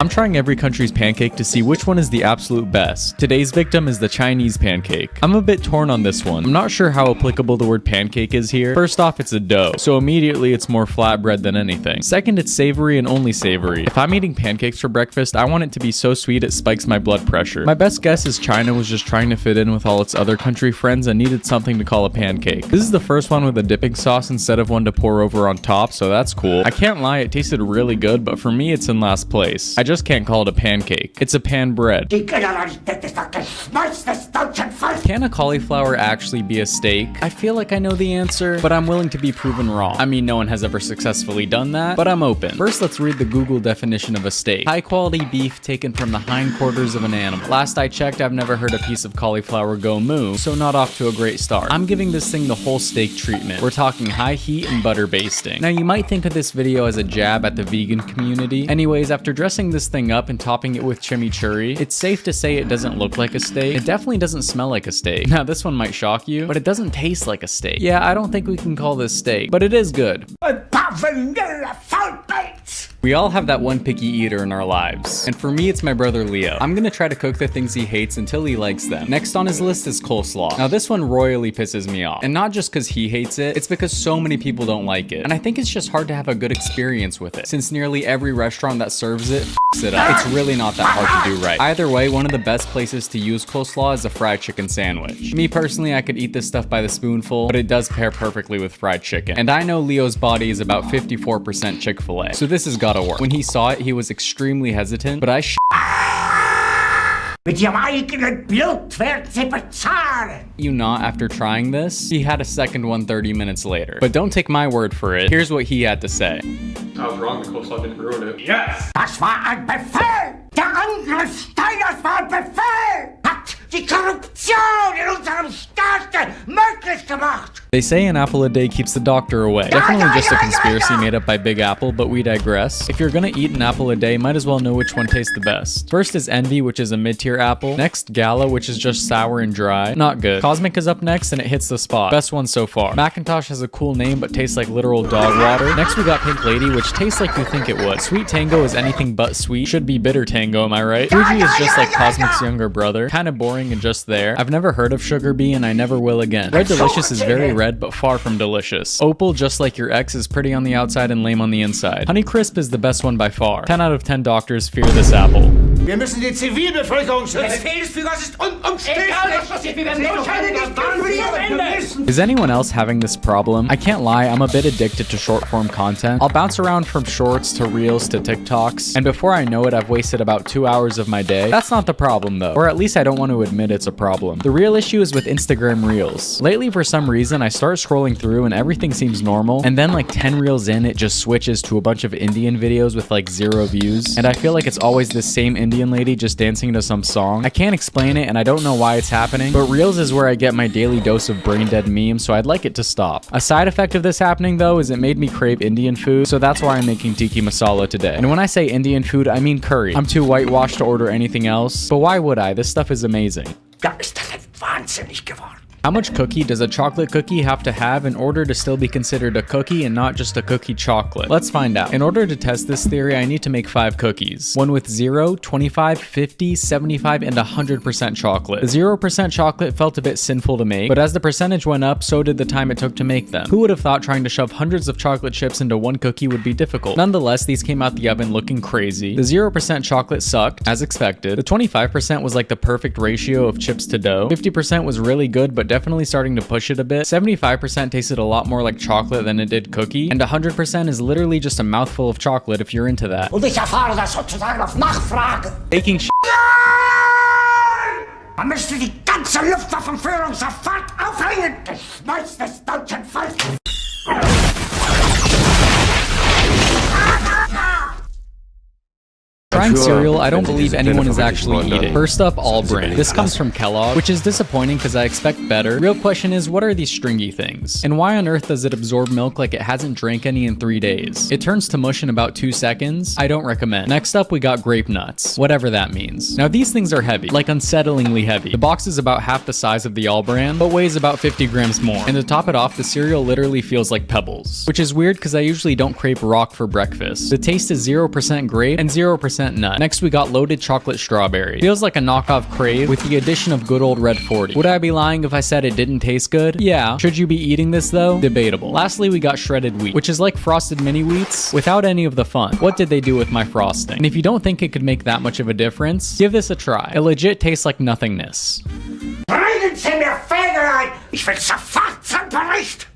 I'm trying every country's pancake to see which one is the absolute best. Today's victim is the Chinese pancake. I'm a bit torn on this one. I'm not sure how applicable the word pancake is here. First off, it's a dough, so immediately it's more flatbread than anything. Second, it's savory and only savory. If I'm eating pancakes for breakfast, I want it to be so sweet it spikes my blood pressure. My best guess is China was just trying to fit in with all its other country friends and needed something to call a pancake. This is the first one with a dipping sauce instead of one to pour over on top, so that's cool. I can't lie, it tasted really good, but for me it's in last place. I just can't call it a pancake. It's a pan bread. Can a cauliflower actually be a steak? I feel like I know the answer, but I'm willing to be proven wrong. I mean, no one has ever successfully done that, but I'm open. First, let's read the Google definition of a steak. High quality beef taken from the hindquarters of an animal. Last I checked, I've never heard a piece of cauliflower go moo, so not off to a great start. I'm giving this thing the whole steak treatment. We're talking high heat and butter basting. Now, you might think of this video as a jab at the vegan community. Anyways, after dressing this thing up and topping it with chimichurri, it's safe to say it doesn't look like a steak. It definitely doesn't smell like a steak. Now, this one might shock you, but it doesn't taste like a steak. Yeah, I don't think we can call this steak, but it is good. We all have that one picky eater in our lives, and for me it's my brother Leo. I'm gonna try to cook the things he hates until he likes them. Next on his list is coleslaw. Now this one royally pisses me off, and not just because he hates it, it's because so many people don't like it. And I think it's just hard to have a good experience with it, since nearly every restaurant that serves it f***s it up. It's really not that hard to do right. Either way, one of the best places to use coleslaw is a fried chicken sandwich. Me personally, I could eat this stuff by the spoonful, but it does pair perfectly with fried chicken. And I know Leo's body is about 54% Chick-fil-A, so this has gotta work. When he saw it, he was extremely hesitant, but I you not after trying this? He had a second one 30 minutes later. But don't take my word for it. Here's what he had to say. I was wrong, the coleslaw didn't ruin it. Yes! Das war ein Befehl! Der Angriff Steiners war ein Befehl! Hat die Korruption in unserem Staat möglich gemacht! They say an apple a day keeps the doctor away. Definitely just a conspiracy made up by Big Apple, but we digress. If you're gonna eat an apple a day, might as well know which one tastes the best. First is Envy, which is a mid-tier apple. Next, Gala, which is just sour and dry. Not good. Cosmic is up next, and it hits the spot. Best one so far. Macintosh has a cool name, but tastes like literal dog water. Next, we got Pink Lady, which tastes like you think it would. Sweet Tango is anything but sweet. Should be Bitter Tango, am I right? Fuji is just like Cosmic's younger brother. Kinda boring and just there. I've never heard of Sugar Bee, and I never will again. Red Delicious is very red, but far from delicious. Opal, just like your ex, is pretty on the outside and lame on the inside. Honey Crisp is the best one by far. 10 out of 10 doctors fear this apple. Wir müssen die Zivilbevölkerung schützen. Der Befehl des Führers ist unumstritten. Is anyone else having this problem? I can't lie, I'm a bit addicted to short form content. I'll bounce around from shorts to reels to TikToks, and before I know it, I've wasted about 2 hours of my day. That's not the problem though, or at least I don't want to admit it's a problem. The real issue is with Instagram Reels. Lately, for some reason, I start scrolling through and everything seems normal, and then like 10 reels in, it just switches to a bunch of Indian videos with like 0 views, and I feel like it's always this same Indian lady just dancing to some song. I can't explain it and I don't know why it's happening, but Reels is where I get my daily dose of brain dead memes, so I'd like it to stop. A side effect of this happening though is it made me crave Indian food, so that's why I'm making tikka masala today. And when I say Indian food, I mean curry. I'm too whitewashed to order anything else, but why would I? This stuff is amazing. Da ist das wahnsinnig geworden. How much cookie does a chocolate cookie have to have in order to still be considered a cookie and not just a cookie chocolate? Let's find out. In order to test this theory, I need to make 5 cookies. One with 0, 25, 50, 75, and 100% chocolate. The 0% chocolate felt a bit sinful to make, but as the percentage went up, so did the time it took to make them. Who would have thought trying to shove hundreds of chocolate chips into one cookie would be difficult? Nonetheless, these came out the oven looking crazy. The 0% chocolate sucked, as expected. The 25% was like the perfect ratio of chips to dough. 50% was really good, but definitely starting to push it a bit. 75% tasted a lot more like chocolate than it did cookie, and 100% is literally just a mouthful of chocolate if you're into that. Und ich erfahre das sozusagen auf Nachfrage. Baking sh Man müsste die ganze Luftwaffenführung sofort aufhängen. Geschmeiß des deutschen Volkes. Trying cereal, I don't believe anyone is actually eating. First up, All Bran. This comes from Kellogg, which is disappointing because I expect better. Real question is, what are these stringy things? And why on earth does it absorb milk like it hasn't drank any in 3 days? It turns to mush in about 2 seconds. I don't recommend. Next up, we got grape nuts, whatever that means. Now these things are heavy, like unsettlingly heavy. The box is about half the size of the All Bran, but weighs about 50 grams more. And to top it off, the cereal literally feels like pebbles, which is weird because I usually don't crave rock for breakfast. The taste is 0% grape and 0% 100% nut. Next, we got loaded chocolate strawberry. Feels like a knockoff Crave with the addition of good old red 40. Would I be lying if I said it didn't taste good? Yeah. Should you be eating this though? Debatable. Lastly, we got shredded wheat, which is like frosted mini wheats without any of the fun. What did they do with my frosting? And if you don't think it could make that much of a difference, give this a try. It legit tastes like nothingness. Bringen Sie mir Fähnlein! Ich will sofort zum Bericht!